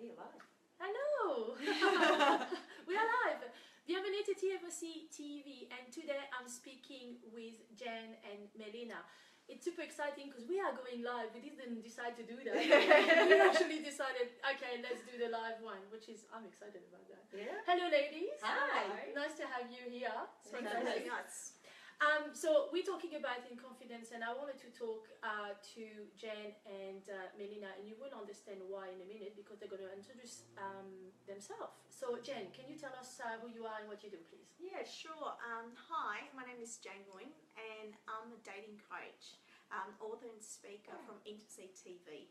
Are you live? Hello! We are live! Bienvenue to IntimacyTV, and today I'm speaking with Nguyen and Melina. It's super exciting because we are going live. We didn't decide to do that. We actually decided, okay, let's do the live one, which is, I'm excited about that. Yeah. Hello ladies. Hi. Nice to have you here. Thanks for having us. So we're talking about in confidence, and I wanted to talk to Nguyen and Melina, and you will understand why in a minute because they're going to introduce themselves. So Nguyen, can you tell us who you are and what you do, please? Yeah, sure. Hi, my name is Nguyen, and I'm a dating coach, author and speaker from IntimacyTV.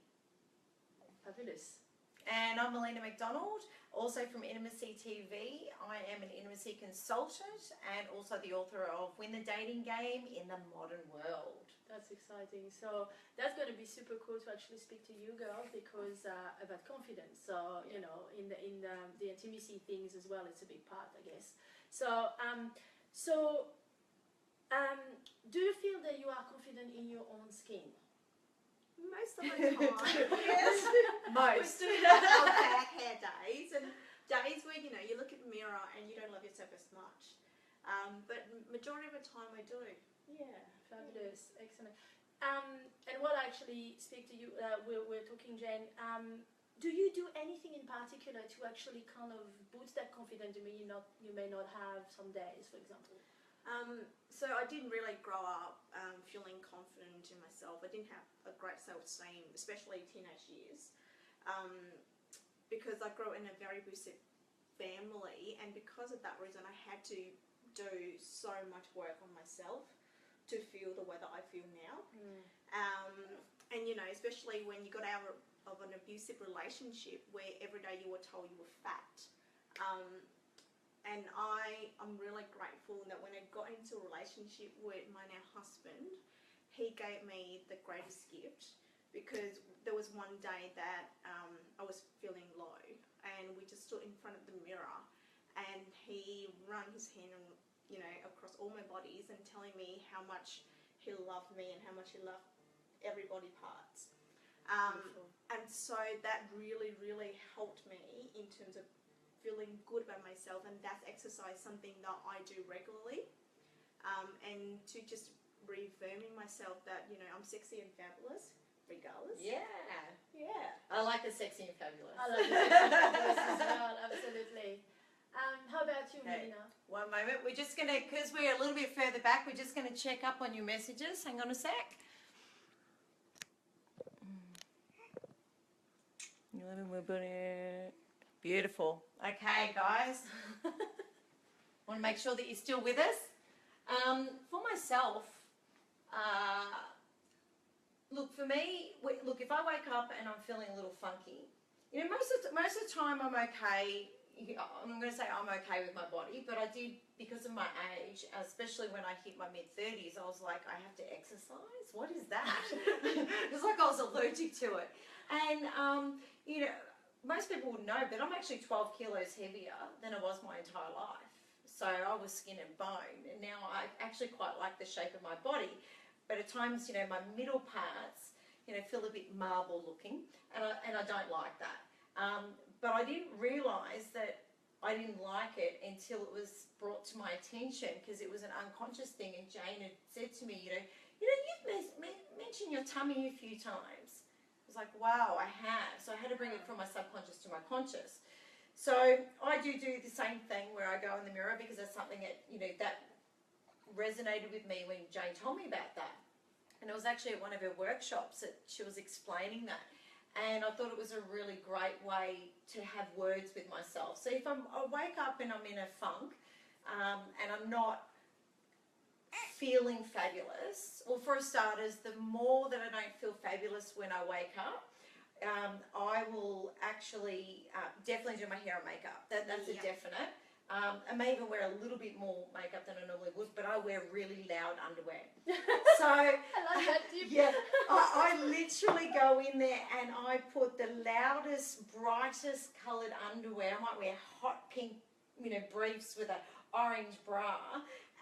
Fabulous. And I'm Melina Macdonald, also from IntimacyTV. I am an intimacy consultant and also the author of Win the Dating Game in the Modern World. That's exciting. So that's going to be super cool to actually speak to you girls because about confidence. So you know, in the intimacy things as well, it's a big part, I guess. So do you feel that you are confident in your own skin? Most of the time, yes. Most. We do have our back hair days and days where, you know, you look in the mirror and you don't love yourself as much. But majority of the time I do. Yeah, fabulous, excellent. And what I actually speak to you, we're talking, Jen. Do you do anything in particular to actually kind of boost that confidence you may not have some days, for example? So I didn't really grow up feeling confident in myself. I didn't have a great self-esteem, especially teenage years, because I grew in a very abusive family, and because of that reason I had to do so much work on myself to feel the way that I feel now. And you know, especially when you got out of an abusive relationship where every day you were told you were fat. And I'm really grateful that when I got into a relationship with my now husband, he gave me the greatest gift, because there was one day that I was feeling low and we just stood in front of the mirror and he ran his hand, you know, across all my bodies and telling me how much he loved me and how much he loved every body parts. And so that really, really helped me in terms of feeling good about myself, and that's exercise, something that I do regularly, and to just reaffirming myself that, you know, I'm sexy and fabulous regardless. Yeah. I like the sexy and fabulous. I like the sexy and fabulous as well, absolutely. How about you, Melina? One moment. We're just going to, because we're a little bit further back, we're just going to check up on your messages. Hang on a sec. 11, we're putting it. Beautiful. Okay, guys. Want to make sure that you're still with us. For myself, look, for me, look, if I wake up and I'm feeling a little funky, you know, most of the time I'm okay. I'm going to say I'm okay with my body, but I did, because of my age, especially when I hit my mid-30s, I was like, I have to exercise? What is that? It's like I was allergic to it. And, you know, most people wouldn't know, but I'm actually 12 kilos heavier than I was my entire life. So I was skin and bone, and now I actually quite like the shape of my body. But at times, you know, my middle parts, you know, feel a bit marble looking, and I don't like that. But I didn't realise that I didn't like it until it was brought to my attention, because it was an unconscious thing, and Jane had said to me, you know, you've mentioned your tummy a few times. I was like, wow, I have. So I had to bring it from my subconscious to my conscious. So I do the same thing where I go in the mirror, because that's something that, you know, that resonated with me when Jane told me about that. And it was actually at one of her workshops that she was explaining that. And I thought it was a really great way to have words with myself. So if I wake up and I'm in a funk and I'm not feeling fabulous, well, for starters, the more that I don't feel fabulous when I wake up, I will actually definitely do my hair and makeup. That's a definite. I may even wear a little bit more makeup than I normally would, but I wear really loud underwear. So I like that tip. Yeah, I literally go in there and I put the loudest, brightest coloured underwear. I might wear hot pink, you know, briefs with an orange bra,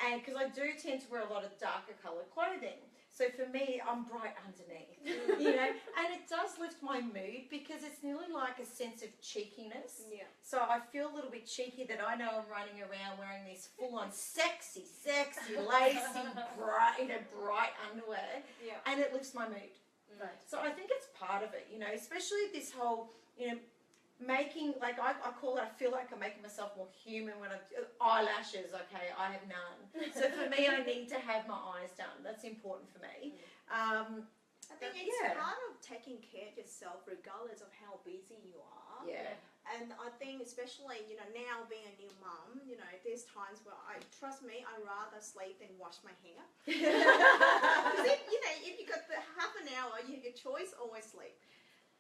and because I do tend to wear a lot of darker coloured clothing. So for me, I'm bright underneath, you know, and it does lift my mood because it's nearly like a sense of cheekiness. Yeah. So I feel a little bit cheeky that I know I'm running around wearing this full-on sexy, lacy, bright underwear, Yeah. and it lifts my mood. Right. So I think it's part of it, you know, especially this whole, you know, making, like I call it, I feel like I'm making myself more human when I'm, eyelashes, okay, I have none. So for me, I need to have my eyes done. That's important for me. I think it's yeah. part of taking care of yourself regardless of how busy you are. Yeah. And I think especially, you know, now being a new mum, you know, there's times where trust me, I'd rather sleep than wash my hair. Because if you got the half an hour, you have your choice, always sleep.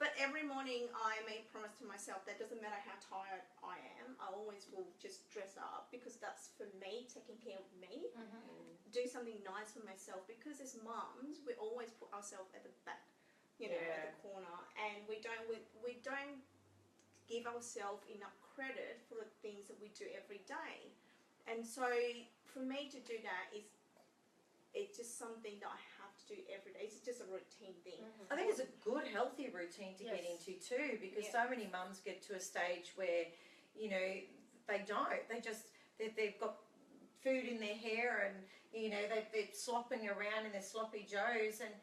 But every morning I make a promise to myself that doesn't matter how tired I am, I always will just dress up because that's for me, taking care of me. Do something nice for myself because as mums, we always put ourselves at the back, you know, at the corner, and we don't give ourselves enough credit for the things that we do every day. And so for me to do that it's just something that I have to do every day. It's just a routine thing. I think it's a good, healthy routine to get into too, because so many mums get to a stage where, you know, they don't. They've got food in their hair and, you know, they're slopping around in their sloppy joes. And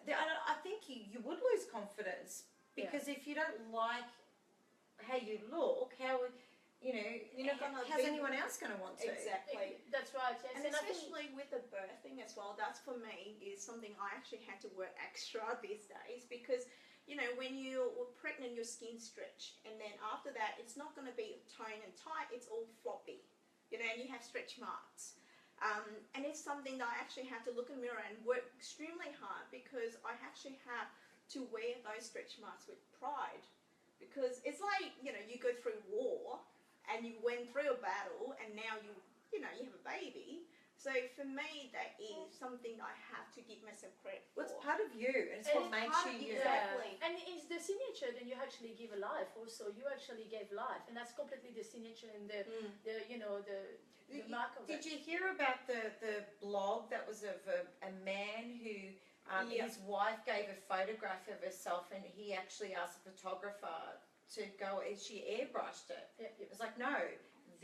I think you would lose confidence because if you don't like how you look, how, you know, how's anyone else going to want to? Exactly. That's right, yes. And especially with the birthing as well, that's for me is something I actually had to work extra these days because, you know, when you were pregnant, your skin stretch, and then after that, it's not going to be toned and tight, it's all floppy, you know, and you have stretch marks. And it's something that I actually had to look in the mirror and work extremely hard because I actually have to wear those stretch marks with pride because it's like, you know, you go through war and you went through a battle and now you have a baby. So for me, that is something that I have to give myself credit for. Well, it's part of you, and it's what makes you. Exactly. And it's the signature that you actually give a life also. You actually gave life, and that's completely the signature and the mark of it. Did you hear about the blog that was of a man who his wife gave a photograph of herself and he actually asked the photographer to go, she airbrushed it. It was like, no,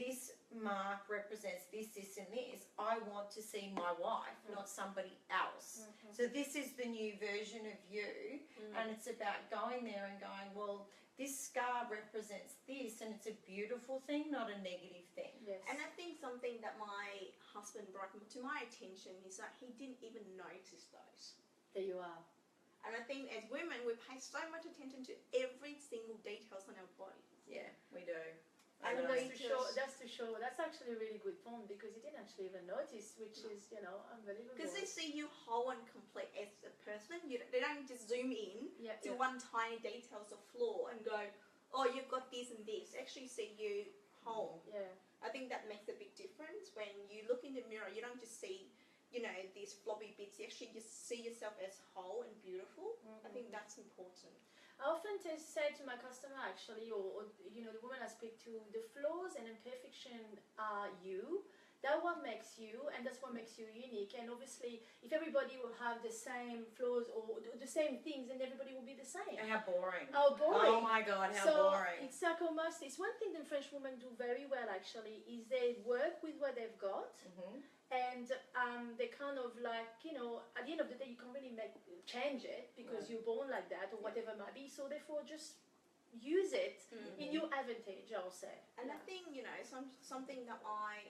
this mark represents this, and this. I want to see my wife, not somebody else. So this is the new version of you, and it's about going there and going, well, this scar represents this, and it's a beautiful thing, not a negative thing. Yes. And I think something that my husband brought to my attention is that he didn't even notice those. There you are. And I think as women, we pay so much attention to every single details on our body. Yeah, we do. And that's to show, that's actually a really good point because he didn't actually even notice, which is, you know, unbelievable. Because they see you whole and complete as a person. They don't just zoom in to one tiny details of flaw and go, oh, you've got this and this. Actually see you whole. Yeah. I think that makes a big difference. When you look in the mirror, you don't just see, you know, these floppy bits. You actually just see yourself as whole and beautiful. I think that's important. I often say to my customer actually, or you know, the woman I speak to, the flaws and imperfection are you. That's what makes you, and that's what makes you unique. And obviously, if everybody will have the same flaws or the same things, then everybody will be the same. How boring. How boring. Oh my God, how boring. It's like almost, it's one thing that French women do very well actually, is they work with what they've got. And they kind of like, you know, at the end of the day, you can't really change it because you're born like that or whatever it might be. So therefore, just use it in your advantage, I'll say. And I think, you know, something that I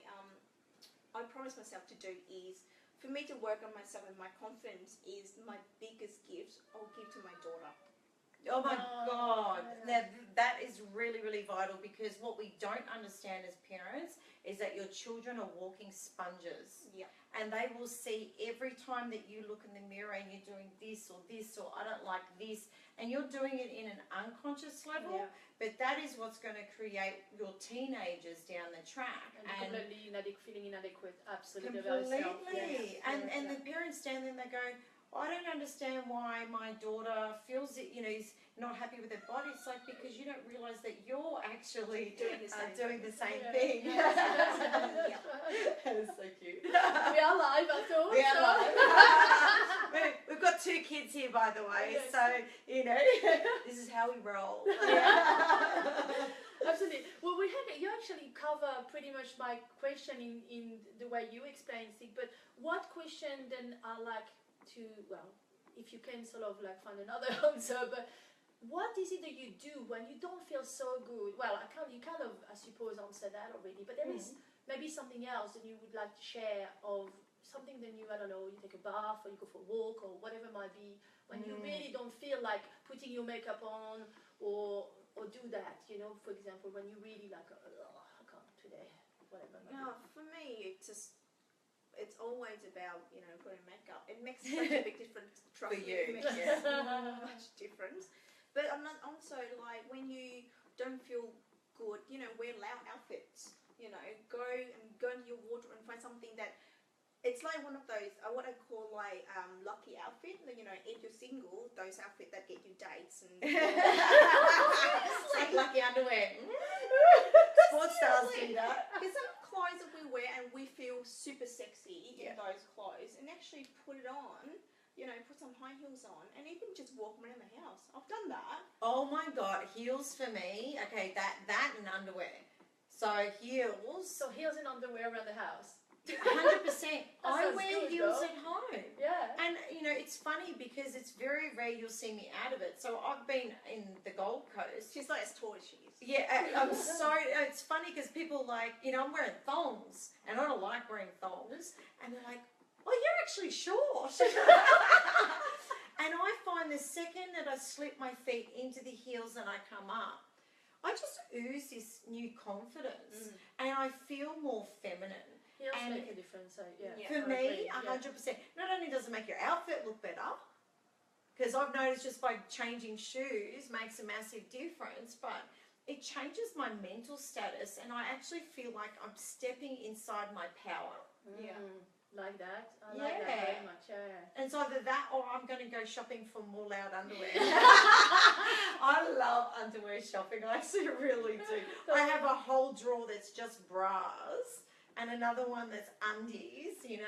promise myself to do is, for me to work on myself and my confidence is my biggest gift I'll give to my daughter. Oh my God. Now, that is really, really vital because what we don't understand as parents is that your children are walking sponges. Yeah. And they will see every time that you look in the mirror and you're doing this or I don't like this, and you're doing it in an unconscious level, but that is what's going to create your teenagers down the track. And completely feeling inadequate, absolutely. Completely. And the parents stand there and they go, I don't understand why my daughter feels it, you know, not happy with their body, it's like because you don't realise that you're actually Doing the same thing. Yes, That is so cute. we are live after all. We are so- live. We've got 2 kids here, by the way, Yes. so, this is how we roll. Absolutely. Well, you actually cover pretty much my question in the way you explain things, but what question then I like to, well, if you can sort of like find another answer, but what is it that you do when you don't feel so good? Well, you kind of, I suppose, answered that already, but there is maybe something else that you would like to share of something that you, I don't know, you take a bath or you go for a walk or whatever it might be, when you really don't feel like putting your makeup on or do that, for example, when you really like, oh, I can't today, whatever. No, for me, it's always about, putting makeup. It makes such a big difference. Trust me, you, it makes yeah. so much difference. But I'm not also like when you don't feel good, wear loud outfits. Go into your wardrobe and find something that it's like one of those what I call like lucky outfit. If you're single, those outfits that get you dates and Like lucky underwear. Sports stars do that. There's some clothes that we wear and we feel super sexy in those clothes, and actually put it on. Put some high heels on and even just walk around the house. I've done that. Oh my God, heels for me. Okay, that and underwear. So heels. So heels and underwear around the house. 100%. I sounds wear good, heels though. at home. Yeah. And, it's funny because it's very rare you'll see me out of it. So I've been in the Gold Coast. She's like as tall as she is. Yeah, it's funny because people like, I'm wearing thongs and I don't like wearing thongs. And they're like, oh, you're actually short. And I find the second that I slip my feet into the heels and I come up, I just ooze this new confidence and I feel more feminine. Heels And make a difference, so yeah. For I me, agree, 100%. Not only does it make your outfit look better, because I've noticed just by changing shoes makes a massive difference, but it changes my mental status and I actually feel like I'm stepping inside my power. Yeah. Like that. I like that very much, yeah. And it's either that or I'm going to go shopping for more loud underwear. I love underwear shopping. I actually really do. I have a whole drawer that's just bras and another one that's undies, and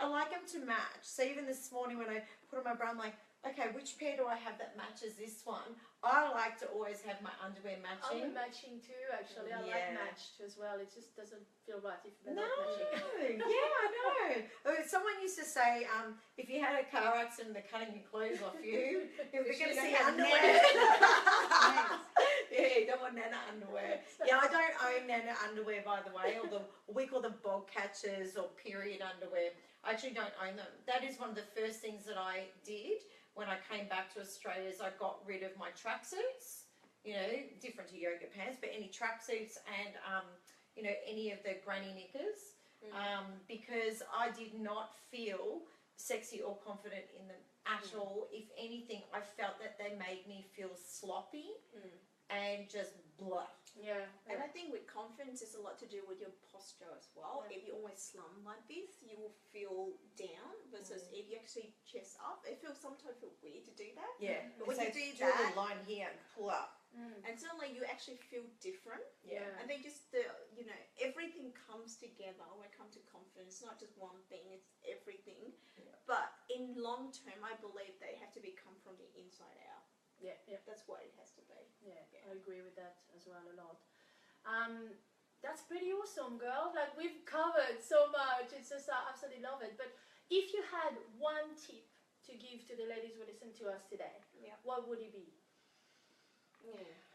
I like them to match. So even this morning when I put on my bra, I'm like, okay, which pair do I have that matches this one? I like to always have my underwear matching. I'm matching too, actually. I like matched as well. It just doesn't feel right if they're No, not matching. I know. Someone used to say, if you had a car accident, they're cutting your clothes off you. We're going to see underwear. Yeah, you don't want Nana underwear. Yeah, I don't own Nana underwear, by the way, or we call them bog catchers or period underwear. I actually don't own them. That is one of the first things that I did when I came back to Australia is I got rid of my tracksuits, different to yoga pants, but any tracksuits and, any of the granny knickers, because I did not feel sexy or confident in them at all. If anything, I felt that they made me feel sloppy and just blah. Yeah. And I think with confidence, it's a lot to do with your posture as well. Yeah. If you always slum like this, you will feel down. Versus if you actually chest up, sometimes feel weird to do that. Yeah. But when you do draw that, the line here and pull up. and suddenly you actually feel different. Yeah. And then just everything comes together when it comes to confidence. It's not just one thing; it's everything. Yeah. But in long term, I believe they have to come from the inside out. Yeah. That's what it has to be. Yeah, I agree with that as well a lot. That's pretty awesome, girl. Like, we've covered so much. It's just, I absolutely love it. But if you had one tip to give to the ladies who listen to us today, what would it be?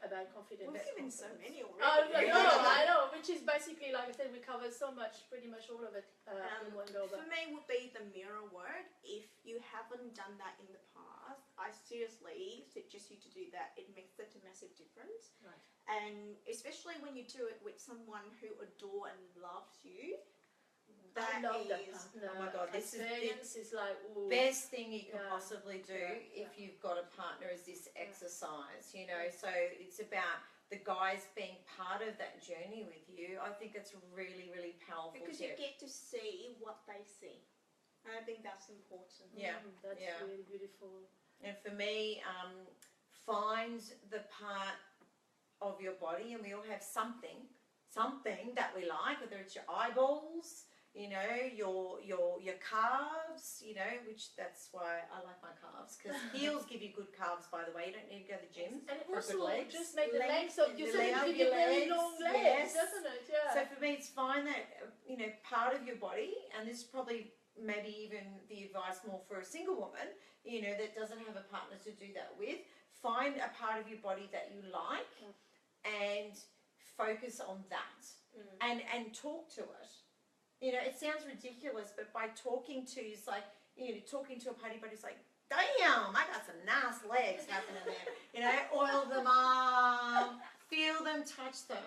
About confidence. We've given so many already. I know, which is basically, like I said, we covered so much, pretty much all of it in one go. For me, would be the mirror word. If you haven't done that in the past, I seriously suggest you to do that. It makes such a massive difference. Right. And especially when you do it with someone who adore and loves you. I love that is, partner. Oh my God, this is the experience is like, ooh. best thing you can possibly do if you've got a partner is this exercise, So it's about the guys being part of that journey with you. I think it's a really, really powerful because tip. you get to see what they see. And I think that's important. Yeah. That's Yeah. really beautiful. And for me, find the part of your body, and we all have something that we like, whether it's your eyeballs, you know, your calves, you know, which that's why I like my calves, because heels give you good calves, by the way. You don't need to go to the gym. And for also good legs. just make the legs of you The said leg it of give you your very legs, long legs, yes. doesn't it? Yeah. So for me, it's find that, you know, part of your body, and this is probably maybe even the advice more for a single woman, you know, that doesn't have a partner to do that with. Find a part of your body that you like and focus on that and talk to it. You know, it sounds ridiculous, but by talking to, it's like, you know, talking to a party buddy, it's like, damn, I got some nice legs happening there. You know, oil them up, feel them, touch them.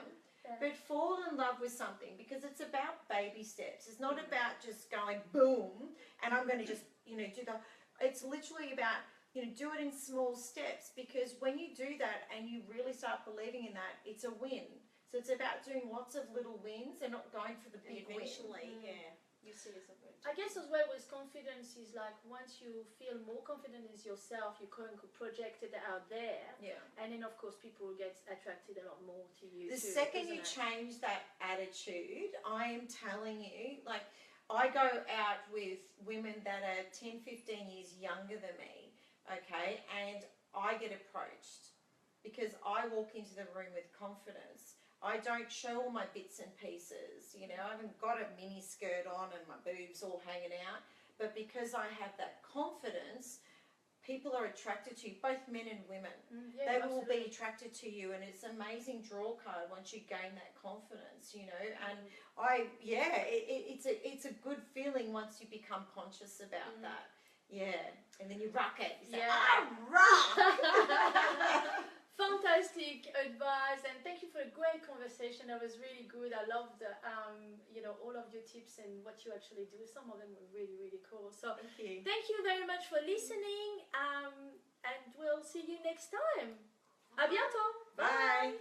Yeah. But fall in love with something, because it's about baby steps. It's not about just going boom and I'm going to just, you know, do the, it's literally about, you know, do it in small steps, because when you do that and you really start believing in that, it's a win. So it's about doing lots of little wins and not going for the big win. Eventually, yeah, you see yourself. I guess as well with confidence is like once you feel more confident in yourself, you can project it out there. Yeah. And then of course people get attracted a lot more to you. The too, second you doesn't it? change that attitude, I am telling you, like, I go out with women that are 10, 15 years younger than me, okay, and I get approached because I walk into the room with confidence. I don't show all my bits and pieces, you know, I haven't got a mini skirt on and my boobs all hanging out, but because I have that confidence, people are attracted to you, both men and women. Yeah, They will absolutely. be attracted to you, and it's an amazing draw card once you gain that confidence, you know, and it's a good feeling once you become conscious about that. Yeah, and then you rock it. You say, I rock! Fantastic advice, and thank you for a great conversation. That was really good. I loved, you know, all of your tips and what you actually do. Some of them were really, really cool. So Thank you very much for listening, and we'll see you next time. À bientôt. Bye.